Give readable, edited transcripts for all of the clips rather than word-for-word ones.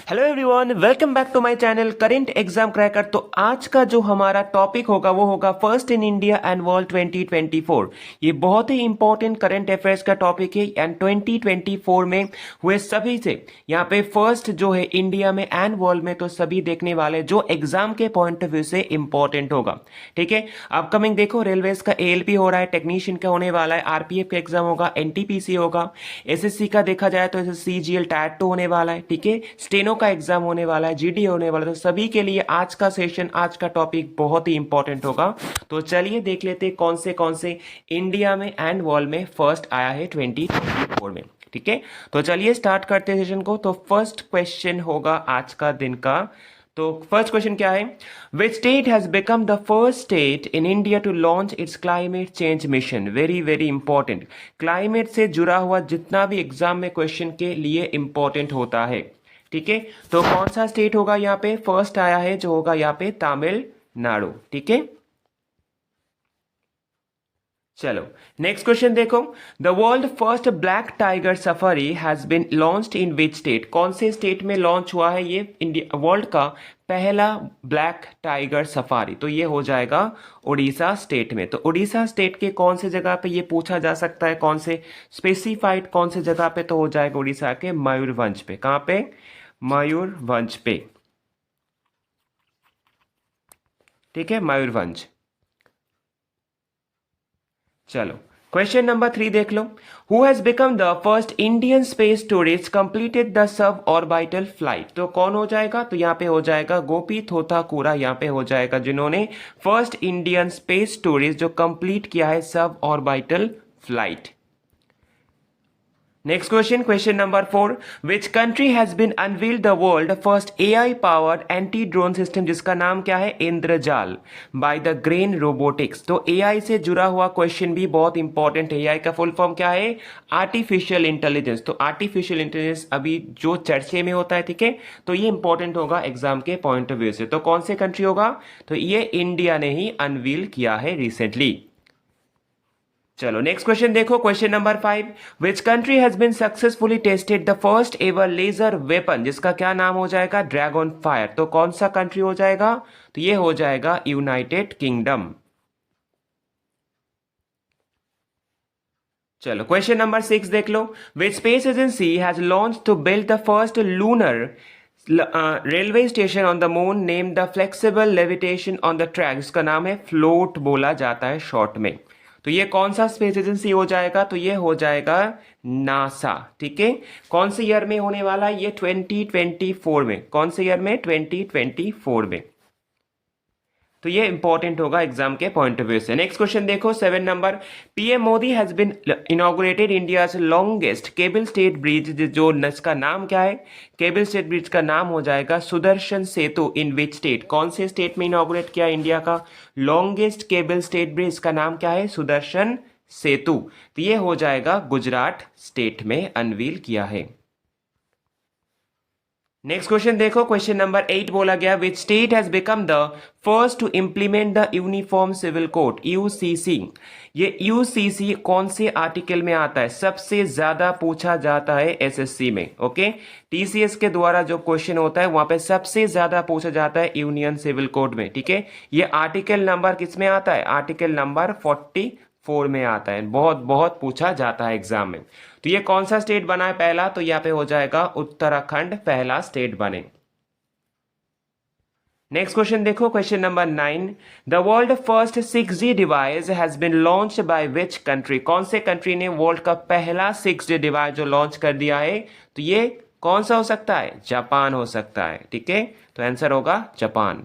Hello everyone, welcome back to my channel current exam cracker. तो आज का जो हमारा टॉपिक होगा वो होगा first in India and world 2024। ये बहुत ही इंपॉर्टेंट करंट अफेयर्स का टॉपिक है एंड 2024 में हुए सभी से यहाँ पे फर्स्ट जो है इंडिया में एंड वर्ल्ड में, तो सभी देखने वाले जो एग्जाम के पॉइंट ऑफ व्यू से इंपॉर्टेंट होगा। ठीक है, अपकमिंग देखो रेलवेज का एएलपी हो रहा है, टेक्नीशियन का होने वाला है, आरपीएफ का एग्जाम होगा, एनटीपीसी होगा, एसएससी का देखा जाए तो एसएससी जीएल टायर 2 होने वाला है। ठीक है, स्टेनो का एग्जाम होने वाला है, जीडी होने वाला है। तो सभी के लिए आज का सेशन, आज का टॉपिक बहुत ही इंपॉर्टेंट होगा। तो चलिए देख लेते हैं कौन से इंडिया में एंड वर्ल्ड में फर्स्ट आया है 2024 में। ठीक है, तो चलिए स्टार्ट करते हैं सेशन को। तो फर्स्ट क्वेश्चन होगा आज का दिन का। तो फर्स्ट क्वेश्चन क्या है? Which state has become the first state in India to launch its climate change mission? Very very important. Climate से जुड़ा हुआ जितना भी एग्जाम में क्वेश्चन के लिए इंपॉर्टेंट होता है। ठीक है, तो कौन सा स्टेट होगा यहाँ पे फर्स्ट आया है? जो होगा यहाँ पे तमिलनाडु। ठीक है, चलो नेक्स्ट क्वेश्चन देखो। The world first black tiger safari has been launched in which state? कौन से स्टेट में लॉन्च हुआ है ये इंडिया वर्ल्ड का पहला ब्लैक टाइगर सफारी? तो ये हो जाएगा उड़ीसा स्टेट में। तो उड़ीसा स्टेट के कौन से जगह पे ये पूछा जा सकता है, कौन से स्पेसिफाइड कौन से जगह पे? तो हो जाएगा उड़ीसा के मयूरभंज पे। कहां पे? मयूरभंज पे। ठीक है, मयूरभंज। चलो क्वेश्चन नंबर 3 देख लो। Who has become the first Indian space tourist completed the sub orbital flight? तो कौन हो जाएगा? तो यहाँ पे हो जाएगा गोपी थोथाकुरा। यहाँ पे हो जाएगा जिन्होंने फर्स्ट इंडियन स्पेस टूरिस्ट जो कंप्लीट किया है sub orbital flight. Next question, question number 4। Which country has been unveiled the world first AI powered anti drone system? जिसका नाम क्या है? Indrajaal by the Grene Robotics. तो एआई से जुड़ा हुआ क्वेश्चन भी बहुत इंपॉर्टेंट है। एआई का फुल फॉर्म क्या है? Artificial intelligence. तो आर्टिफिशियल इंटेलिजेंस अभी जो चर्चे में होता है। ठीक है, तो ये इंपॉर्टेंट होगा एग्जाम के पॉइंट ऑफ व्यू से। तो कौन से कंट्री होगा? तो ये इंडिया ने ही अनवील किया है रिसेंटली। चलो नेक्स्ट क्वेश्चन देखो, question number 5। Which country has been successfully tested the first ever laser weapon? जिसका क्या नाम हो जाएगा? Dragon fire. तो कौन सा कंट्री हो जाएगा? तो ये हो जाएगा यूनाइटेड किंगडम। चलो क्वेश्चन नंबर 6 देख लो। Which space agency has launch to build the first lunar railway station on the moon name the flexible levitation on the track? इसका नाम है फ्लोट, बोला जाता है शॉर्ट में। तो ये कौन सा स्पेस एजेंसी हो जाएगा? तो ये हो जाएगा नासा। ठीक है, कौन से ईयर में होने वाला है? ये 2024 में। कौन से ईयर में? 2024 में। तो ये इंपॉर्टेंट होगा एग्जाम के पॉइंट ऑफ व्यू से। नेक्स्ट क्वेश्चन देखो, 7 number. PM Modi has been inaugurated India's longest cable stayed bridge. जो इसका नाम क्या है? केबल स्टेट ब्रिज का नाम हो जाएगा सुदर्शन सेतु। इन विच स्टेट? कौन से स्टेट में इनॉग्रेट किया इंडिया का लॉन्गेस्ट केबल स्टेट ब्रिज? का नाम क्या है? सुदर्शन सेतु। तो ये हो जाएगा गुजरात स्टेट में अनवील किया है। नेक्स्ट क्वेश्चन देखो, क्वेश्चन नंबर 8 बोला गया। Which state has become the first to implement the uniform civil code? UCC. ये यूसीसी कौन से आर्टिकल में आता है? सबसे ज्यादा पूछा जाता है एसएससी में। ओके, टीसीएस के द्वारा जो क्वेश्चन होता है वहां पे सबसे ज्यादा पूछा जाता है यूनियन सिविल कोड में। ठीक है, ये आर्टिकल नंबर किस में आता है? आर्टिकल नंबर 44 में आता है। बहुत बहुत पूछा जाता है एग्जाम में। तो ये कौन सा स्टेट बना है पहला? तो यहाँ पे हो जाएगा उत्तराखंड पहला स्टेट बने। नेक्स्ट क्वेश्चन देखो, question number 9। The world first 6G device has been launched by which country? कौन से कंट्री ने वर्ल्ड का पहला 6G डिवाइस जो लॉन्च कर दिया है? तो ये कौन सा हो सकता है? जापान हो सकता है। ठीक है, तो आंसर होगा जापान।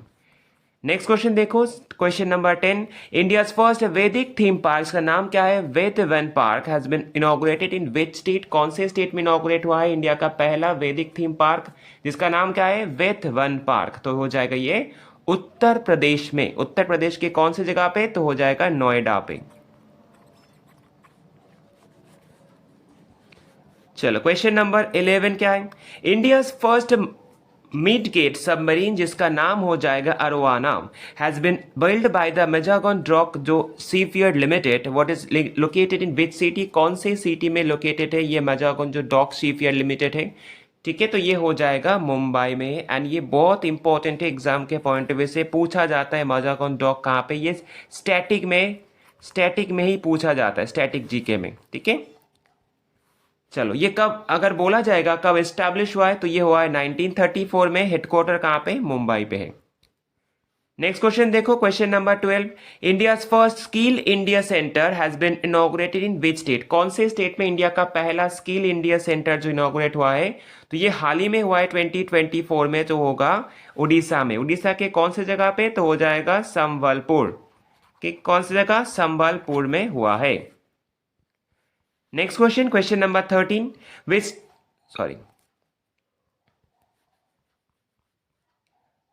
नेक्स्ट क्वेश्चन देखो, question number 10। India first Vedic theme park का नाम क्या है? Ved Van park has been inaugurated in which state? कौन से स्टेट में इनॉग्रेट हुआ है इंडिया का पहला वैदिक थीम पार्क, जिसका नाम क्या है? वेद वन पार्क। तो हो जाएगा ये उत्तर प्रदेश में। उत्तर प्रदेश के कौन सी जगह पे? तो हो जाएगा नोएडा पे। चलो क्वेश्चन नंबर 11 क्या है? India first midget submarine जिसका नाम हो जाएगा Arowana has been build by the Mazagon dock जो सीफियर limited. What is located in which city? कौन से सिटी में लोकेटेड है ये मेजागन जो डॉक सीफियर लिमिटेड है? ठीक है, तो ये हो जाएगा मुंबई में। एंड ये बहुत इंपॉर्टेंट है, एग्जाम के पॉइंट ऑफ व्यू से पूछा जाता है मजाकॉन डॉक कहाँ पे, ये स्टैटिक में ही पूछा जाता है, स्टैटिक जीके में। ठीक है, चलो ये कब अगर बोला जाएगा कब एस्टैब्लिश हुआ है, तो ये हुआ है 1934 में। हेडक्वार्टर कहाँ पे, मुंबई पे है। नेक्स्ट क्वेश्चन देखो, question number 12, India first skill India centre has been inaugurated in which state? कौन से स्टेट में इंडिया का पहला स्किल इंडिया सेंटर जो इनॉग्रेट हुआ है? तो ये हाल ही में हुआ है 2024 में, तो होगा उड़ीसा में। उड़ीसा के कौन से जगह पे? तो हो जाएगा संबलपुर। कि कौन सी जगह? संबलपुर में हुआ है। Next question, question number 13,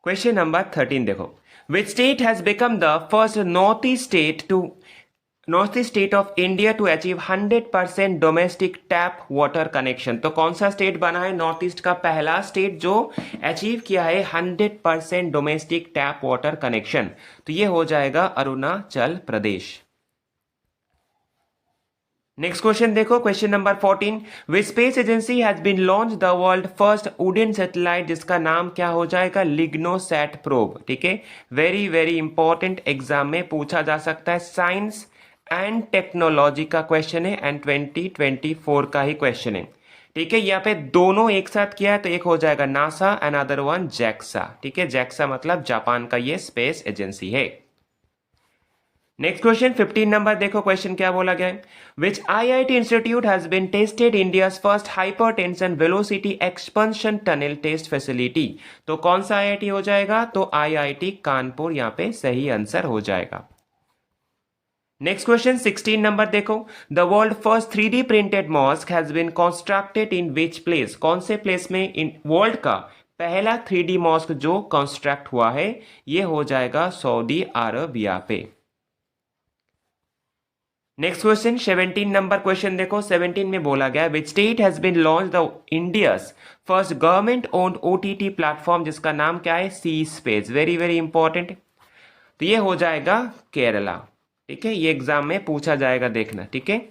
question number 13 देखो, which state has become the first north east state of India to achieve 100% domestic tap water connection? तो कौन सा स्टेट बना है नॉर्थ ईस्ट का पहला स्टेट जो अचीव किया है 100% डोमेस्टिक टैप वाटर कनेक्शन? तो ये हो जाएगा अरुणाचल प्रदेश। नेक्स्ट क्वेश्चन देखो, question number 14, which space agency has been launch the world first wooden satellite, जिसका नाम क्या हो जाएगा? LignoSat probe. ठीक है, वेरी वेरी इंपॉर्टेंट, एग्जाम में पूछा जा सकता है, साइंस एंड टेक्नोलॉजी का क्वेश्चन है एंड 2024 का ही क्वेश्चन है। ठीक है, यहाँ पे दोनों एक साथ किया है, तो एक हो जाएगा NASA and other one JAXA. ठीक है, जैक्सा मतलब जापान का ये स्पेस एजेंसी है। नेक्स्ट क्वेश्चन 15 नंबर देखो, क्वेश्चन क्या बोला गया है? Which IIT institute has been tested India's first hypertension velocity expansion tunnel test facility? तो कौन सा आईआईटी हो जाएगा? तो आईआईटी कानपुर यहाँ पे सही आंसर हो जाएगा। नेक्स्ट क्वेश्चन 16 नंबर देखो, the world first 3D printed mosque has been constructed in which place? कौन से प्लेस में इन वर्ल्ड का पहला 3D मॉस्क जो कंस्ट्रक्ट हुआ है, ये हो जाएगा सऊदी अरबिया पे। नेक्स्ट क्वेश्चन 17 नंबर क्वेश्चन देखो, 17 में बोला गया which state has been launch the India's first government owned OTT platform, जिसका नाम क्या है? C Space. Very very important, तो ये हो जाएगा केरला। ठीक है, ये एग्जाम में पूछा जाएगा, देखना। ठीक है,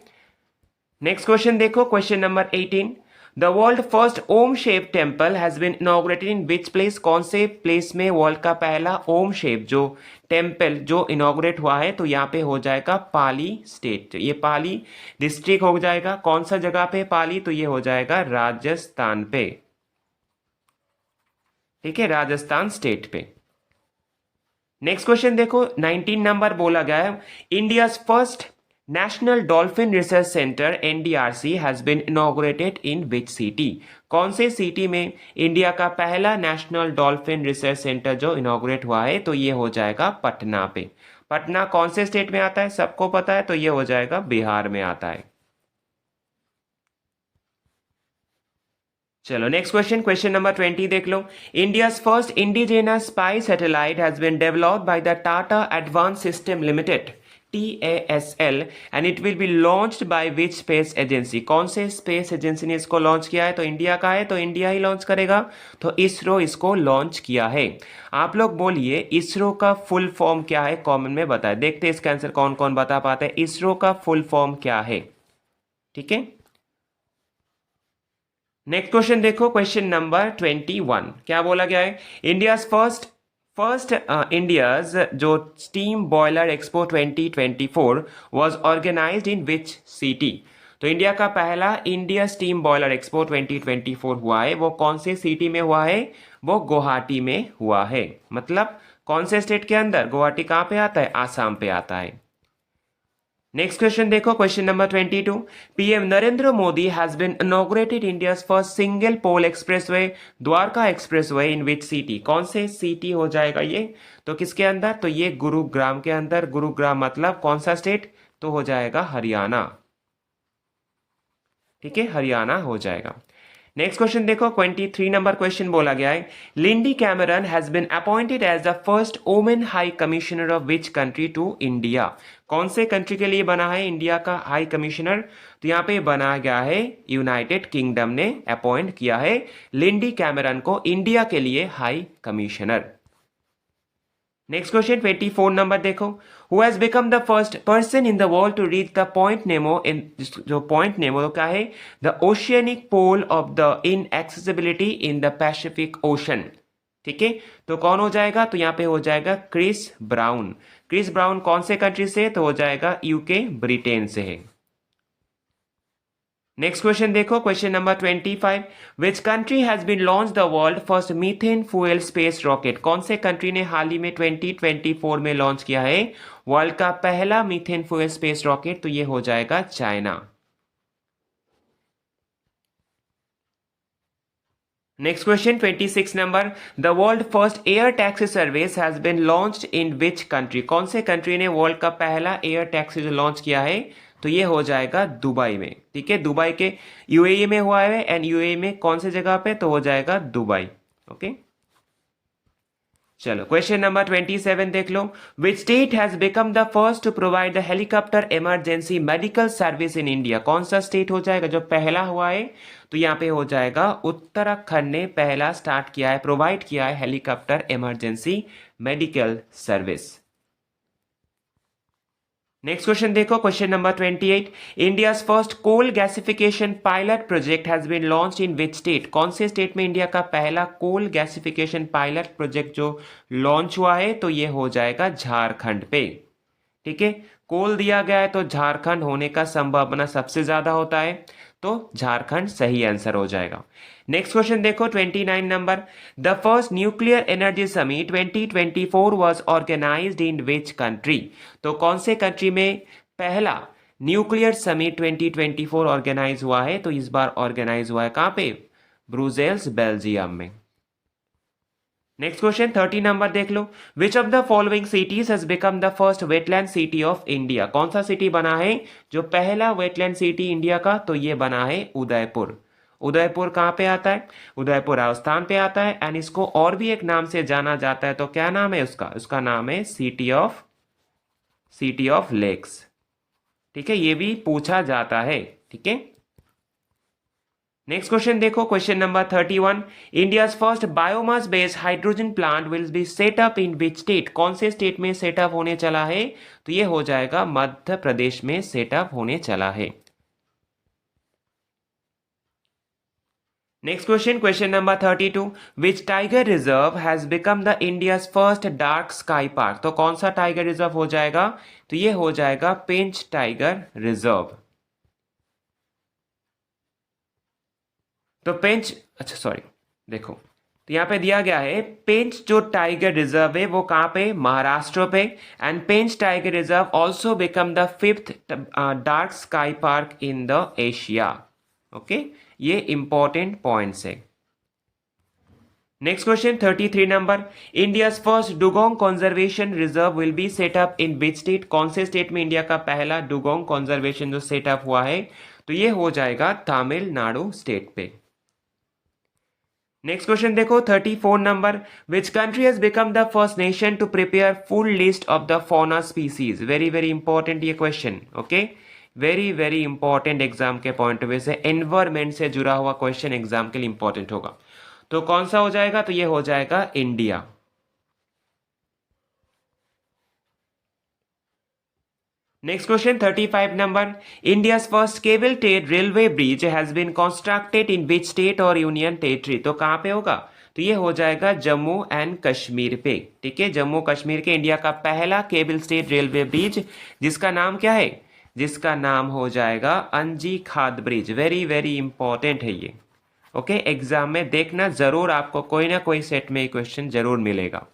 नेक्स्ट क्वेश्चन देखो, question number 18, the world first Om shape temple has been inaugurated in which place? कौन से प्लेस में वर्ल्ड का पहला ओम शेप जो टेम्पल जो इनॉग्रेट हुआ है? तो यहाँ पे हो जाएगा पाली स्टेट, ये पाली डिस्ट्रिक्ट हो जाएगा। कौन सा जगह पे पाली? तो ये हो जाएगा राजस्थान पे। ठीक है, राजस्थान स्टेट पे। नेक्स्ट क्वेश्चन देखो, 19 नंबर बोला गया है, India's first national dolphin research centre NDRC has been inaugurated in which city? कौन से सिटी में इंडिया का पहला नेशनल डॉल्फिन रिसर्च सेंटर जो इनॉग्रेट हुआ है? तो ये हो जाएगा पटना पे। पटना कौन से स्टेट में आता है? सबको पता है, तो ये हो जाएगा बिहार में आता है। चलो नेक्स्ट क्वेश्चन, क्वेश्चन नंबर 20 देख लो, India's first indigenous spy satellite has been developed by the Tata advance system limited TASL and it will be launched by which space agency? कौन से स्पेस एजेंसी ने इसको लॉन्च किया है? तो इंडिया का है, तो इंडिया ही लॉन्च करेगा, तो इसरो इसको लॉन्च किया है। आप लोग बोलिए इसरो का फुल फॉर्म क्या है, कॉमन में बताए, देखते हैं इसका आंसर कौन कौन बता पाते हैं। इसरो का फुल फॉर्म क्या है? ठीक है, नेक्स्ट क्वेश्चन देखो, क्वेश्चन नंबर 21, क्या बोला गया है? इंडियाज जो steam boiler expo 2024 was organised in which city? तो इंडिया का पहला इंडिया स्टीम बॉयलर एक्सपो 2024 हुआ है, वो कौन से सिटी में हुआ है? वो गुवाहाटी में हुआ है। मतलब कौन से स्टेट के अंदर? गुवाहाटी कहाँ पे आता है? आसाम पे आता है। नेक्स्ट क्वेश्चन देखो, question number 22, PM Narendra Modi has been inaugurated India's first single pole expressway Dwarka expressway in which city? कौन से सिटी हो जाएगा ये? तो किसके अंदर? तो ये गुरुग्राम के अंदर। गुरुग्राम मतलब कौन सा स्टेट? तो हो जाएगा हरियाणा। ठीक है, हरियाणा हो जाएगा। नेक्स्ट क्वेश्चन देखो, 23 नंबर क्वेश्चन बोला गया है, Lindy Cameron has been appointed as the first women high commissioner of which country to India? कौन से कंट्री के लिए बना है इंडिया का हाई कमिश्नर? तो यहाँ पे बनाया गया है यूनाइटेड किंगडम ने अपॉइंट किया है लिंडी कैमरन को इंडिया के लिए high commissioner. Next question 24 number देखो, who has become the first person in the world to reach the point Nemo in, जो पॉइंट नेमो क्या है, the oceanic pole of the inaccessibility in the Pacific Ocean. ठीक है, तो कौन हो जाएगा, तो यहाँ पे हो जाएगा क्रिस ब्राउन। क्रिस ब्राउन कौन से कंट्री से, तो हो जाएगा यूके, ब्रिटेन से है। नेक्स्ट क्वेश्चन देखो, question number 25, which country has been launch the world first methane fuel space rocket. कौन से कंट्री ने हाल ही में 2024 में लॉन्च किया है वर्ल्ड का पहला मीथेन फ्यूल स्पेस रॉकेट, तो ये हो जाएगा China. Next question 26 number, the world first air taxi service has been launched in which country. कौन से कंट्री ने वर्ल्ड का पहला एयर टैक्सी जो लॉन्च किया है, तो ये हो जाएगा दुबई में। ठीक है, दुबई के यूएई में हुआ है, एंड यूएई में कौन सी जगह पे, तो हो जाएगा दुबई। ओके, चलो क्वेश्चन नंबर 27 देख लो, which state has become the first to provide the helicopter emergency medical service in India. कौन सा स्टेट हो जाएगा जो पहला हुआ है, तो यहाँ पे हो जाएगा उत्तराखंड ने पहला स्टार्ट किया है, प्रोवाइड किया है helicopter emergency medical service. Next question देखो, question number 28, India's first coal gasification pilot project has been launched in which state. कौन से स्टेट में इंडिया का पहला कोल गैसिफिकेशन पायलट प्रोजेक्ट जो लॉन्च हुआ है, तो ये हो जाएगा झारखंड पे। ठीक है, कोल दिया गया है तो झारखंड होने का संभावना सबसे ज्यादा होता है, तो झारखंड सही आंसर हो जाएगा। नेक्स्ट क्वेश्चन देखो 29 number, the first nuclear energy summit 2024 was organised in which country. तो कौन से कंट्री में पहला न्यूक्लियर समिट 2024 ऑर्गेनाइज हुआ है, तो इस बार ऑर्गेनाइज हुआ है कहां पे, ब्रुसेल्स, बेल्जियम में। नेक्स्ट क्वेश्चन 30 नंबर देख लो, which of the following cities has become the first wetland city of India. कौन सा सिटी बना है जो पहला वेटलैंड सिटी इंडिया का, तो ये बना है उदयपुर। उदयपुर कहां पे आता है, उदयपुर राजस्थान पे आता है, एंड इसको और भी एक नाम से जाना जाता है, तो क्या नाम है उसका, उसका नाम है सिटी ऑफ लेक्स। ठीक है, ये भी पूछा जाता है। ठीक है, नेक्स्ट क्वेश्चन देखो, question number 31, India's first biomass based hydrogen plant will be set up in which state. कौन से स्टेट में सेटअप होने चला है, तो ये हो जाएगा मध्य प्रदेश में सेटअप होने चला है। Next question, question number 32, which tiger reserve has become the India's first dark sky park. तो कौन सा टाइगर रिजर्व हो जाएगा, तो ये हो जाएगा पेंच टाइगर रिजर्व। तो पेंच, अच्छा सॉरी, देखो तो यहाँ पे दिया गया है पेंच जो टाइगर रिजर्व है वो कहाँ पे, महाराष्ट्र पे, and Pench tiger reserve also become the 5th dark sky park in the Asia. Okay, ये इंपॉर्टेंट पॉइंट्स है। Next question 33 number, India's first dugong conservation reserve will be set up in which state. कौन से state में India का पहला dugong conservation जो setup हुआ है, तो ये हो जाएगा तमिलनाडु स्टेट पे। नेक्स्ट क्वेश्चन देखो 34 number, which country has become the first nation to prepare full list of the fauna species. Very very important ये क्वेश्चन। Okay, very very important exam के पॉइंट ऑफ व्यू से, एनवायरमेंट से जुड़ा हुआ question exam के लिए इंपॉर्टेंट होगा। तो कौन सा हो जाएगा, तो ये हो जाएगा India. Next question 35 number, India's first cable stayed railway bridge has been constructed in which state और यूनियन टेरिटरी। तो कहां पे होगा, तो ये हो जाएगा जम्मू एंड कश्मीर पे। ठीक है, जम्मू कश्मीर के इंडिया का पहला केबल स्टेट रेलवे ब्रिज, जिसका नाम क्या है, जिसका नाम हो जाएगा अंजी खाद ब्रिज। वेरी वेरी इंपॉर्टेंट है ये। ओके, एग्जाम में देखना जरूर, आपको कोई ना कोई सेट में क्वेश्चन जरूर मिलेगा।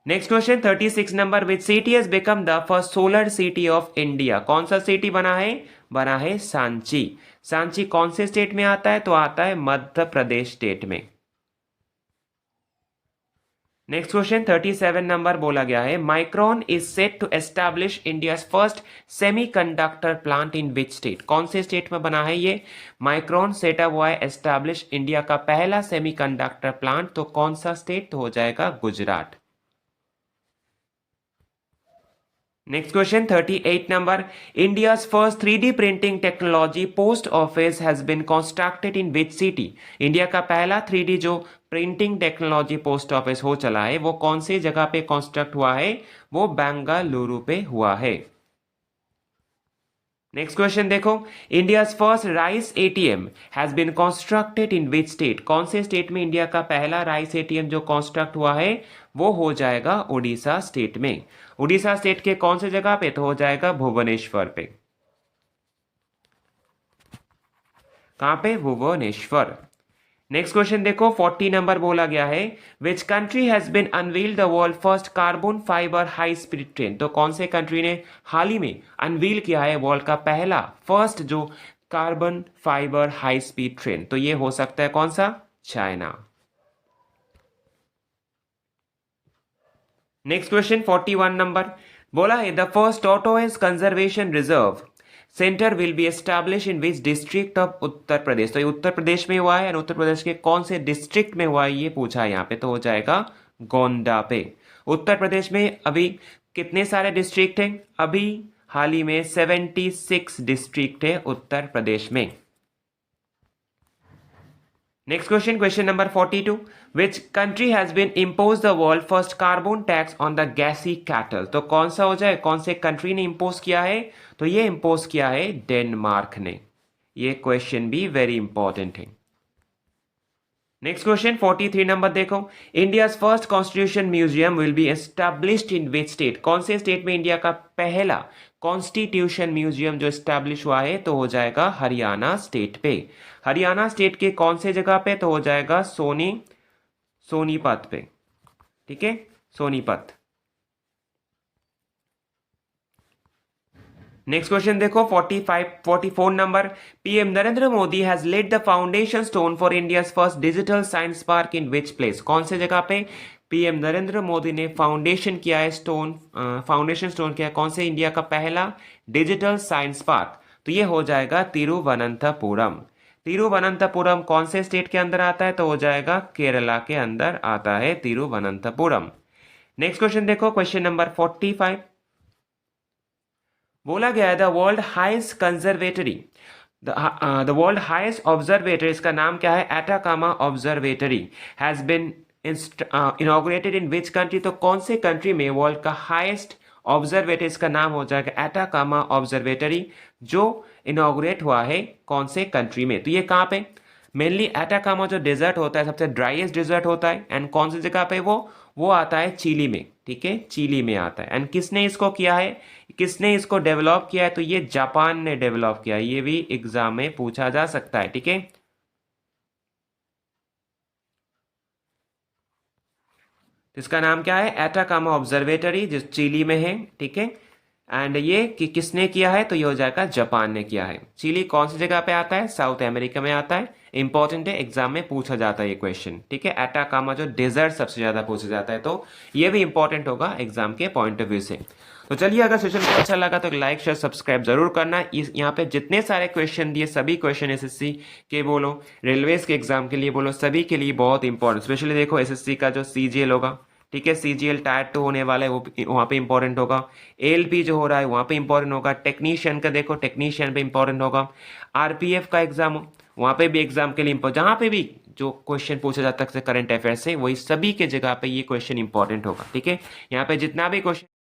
Next question 36 number, which city has become the first solar city of India. कौन सा सिटी बना है सांची। सांची कौन से स्टेट में आता है, तो आता है मध्य प्रदेश स्टेट में। नेक्स्ट क्वेश्चन 37 नंबर बोला गया है, Micron is set to establish India's first semiconductor plant in which state. कौन से स्टेट में बना है ये, माइक्रॉन सेटअप हुआ है एस्टैब्लिश इंडिया का पहला सेमीकंडक्टर प्लांट, तो कौन सा स्टेट, तो हो जाएगा Gujarat. Next question 38 number, India's first 3D printing technology post office has been constructed in which city. India का पहला 3D जो प्रिंटिंग टेक्नोलॉजी पोस्ट ऑफिस हो चला है वो कौन सी जगह पे कंस्ट्रक्ट हुआ है, वो बेंगलुरु पे हुआ है। नेक्स्ट क्वेश्चन देखो, India's first rice ATM has been constructed in which state, कौन से स्टेट में इंडिया का पहला राइस एटीएम जो कंस्ट्रक्ट हुआ है वो हो जाएगा उड़ीसा स्टेट में। उड़ीसा स्टेट के कौन से जगह पे, तो हो जाएगा भुवनेश्वर पे। कहां पे, भुवनेश्वर। नेक्स्ट क्वेश्चन देखो 40 नंबर बोला गया है, which country has been unveil the world first carbon fibre high speed train, तो कौन से कंट्री ने हाल ही में अनवील किया है वर्ल्ड का पहला फर्स्ट जो carbon fibre high speed train, तो ये हो सकता है कौन सा, चाइना। नेक्स्ट क्वेश्चन 41 नंबर बोला है, the first tortoise conservation reserve centre will be establish in which district of Uttar Pradesh, तो ये उत्तर प्रदेश में हुआ है और उत्तर प्रदेश के कौन से डिस्ट्रिक्ट में हुआ है ये पूछा है यहाँ पे, तो हो जाएगा गोंडा पे। उत्तर प्रदेश में अभी कितने सारे डिस्ट्रिक्ट हैं, अभी हाल ही में 76 डिस्ट्रिक्ट है उत्तर प्रदेश में। Next question, question number 42, which country has been impose the world first carbon tax on the gassy cattle, तो कौन सा हो जाए, कौन से कंट्री ने इम्पोज किया है, तो ये इम्पोज किया है डेनमार्क ने। ये क्वेश्चन भी वेरी इंपॉर्टेंट है। नेक्स्ट क्वेश्चन 43 नंबर देखो, India's first constitution museum will be established in which state, कौन से स्टेट में इंडिया का पहला कॉन्स्टिट्यूशन म्यूजियम जो एस्टैब्लिश हुआ है, तो हो जाएगा हरियाणा स्टेट पे। हरियाणा स्टेट के कौन से जगह पे, तो हो जाएगा सोनीपत पे, ठीक है, सोनीपत। नेक्स्ट क्वेश्चन देखो 44 number, PM Narendra Modi has lead the foundation stone for India's first digital science park in which place, कौन से जगह पे पीएम नरेंद्र मोदी ने फाउंडेशन किया है फाउंडेशन स्टोन किया है, कौन से इंडिया का पहला डिजिटल साइंस पार्क, तो ये हो जाएगा तिरुवनंतपुरम। तिरुवनंतपुरम कौन से स्टेट के अंदर आता है, तो हो जाएगा केरला के अंदर आता है तिरुवनंतपुरम। नेक्स्ट क्वेश्चन देखो, क्वेश्चन नंबर 45 बोला गया है, the world highest conservatory, the world highest observatory, इसका नाम क्या है, Atacama observatory, has been inaugurated in which country, तो कौन से कंट्री में वर्ल्ड का हाईएस्ट ऑब्जर्वेटरी, इसका नाम हो जाएगा एटाकामा ऑब्जर्वेटरी, जो इनॉग्रेट हुआ है कौन से कंट्री में, तो ये कहाँ पे, मेनली एटाकामा जो डेजर्ट होता है सबसे ड्राइएस्ट डेजर्ट होता है, एंड कौन सी जगह पे वो आता है चिली में, ठीक है, चिली में आता है। एंड किसने इसको किया है, किसने इसको डेवलप किया है, तो ये जापान ने डेवलप किया है, ये भी एग्जाम में पूछा जा सकता है, ठीक है। इसका नाम क्या है, एटाकामा ऑब्जर्वेटरी, जो चिली में है, ठीक है। एंड ये किसने किया है, तो ये हो जाएगा जापान ने किया है। चिली कौन सी जगह पे आता है, साउथ अमेरिका में आता है, इंपॉर्टेंट है, एग्जाम में पूछा जाता है ये क्वेश्चन, ठीक है। एटाकामा जो डेजर्ट सबसे ज्यादा पूछा जाता है, तो ये भी इंपॉर्टेंट होगा एग्जाम के पॉइंट ऑफ व्यू से। तो चलिए, अगर सेशन को अच्छा लगा तो लाइक शेयर सब्सक्राइब जरूर करना। इस यहाँ पे जितने सारे क्वेश्चन दिए, सभी क्वेश्चन एसएससी के बोलो, रेलवेज के एग्जाम के लिए बोलो, सभी के लिए बहुत इंपॉर्टेंट, स्पेशली देखो एसएससी का जो सीजीएल होगा, ठीक है, सीजीएल टायर 2 होने वाला है, वो वहाँ पे इंपॉर्टेंट होगा। एएलपी जो हो रहा है वहाँ पे इंपॉर्टेंट होगा। टेक्नीशियन का देखो, टेक्नीशियन पे इंपॉर्टेंट होगा। आरपीएफ का एग्जाम हो, वहाँ पे भी एग्जाम के लिए जहाँ पे भी जो क्वेश्चन पूछा जाता है करंट अफेयर से, वही सभी के जगह पे ये क्वेश्चन इंपॉर्टेंट होगा, ठीक है। यहाँ पे जितना भी क्वेश्चन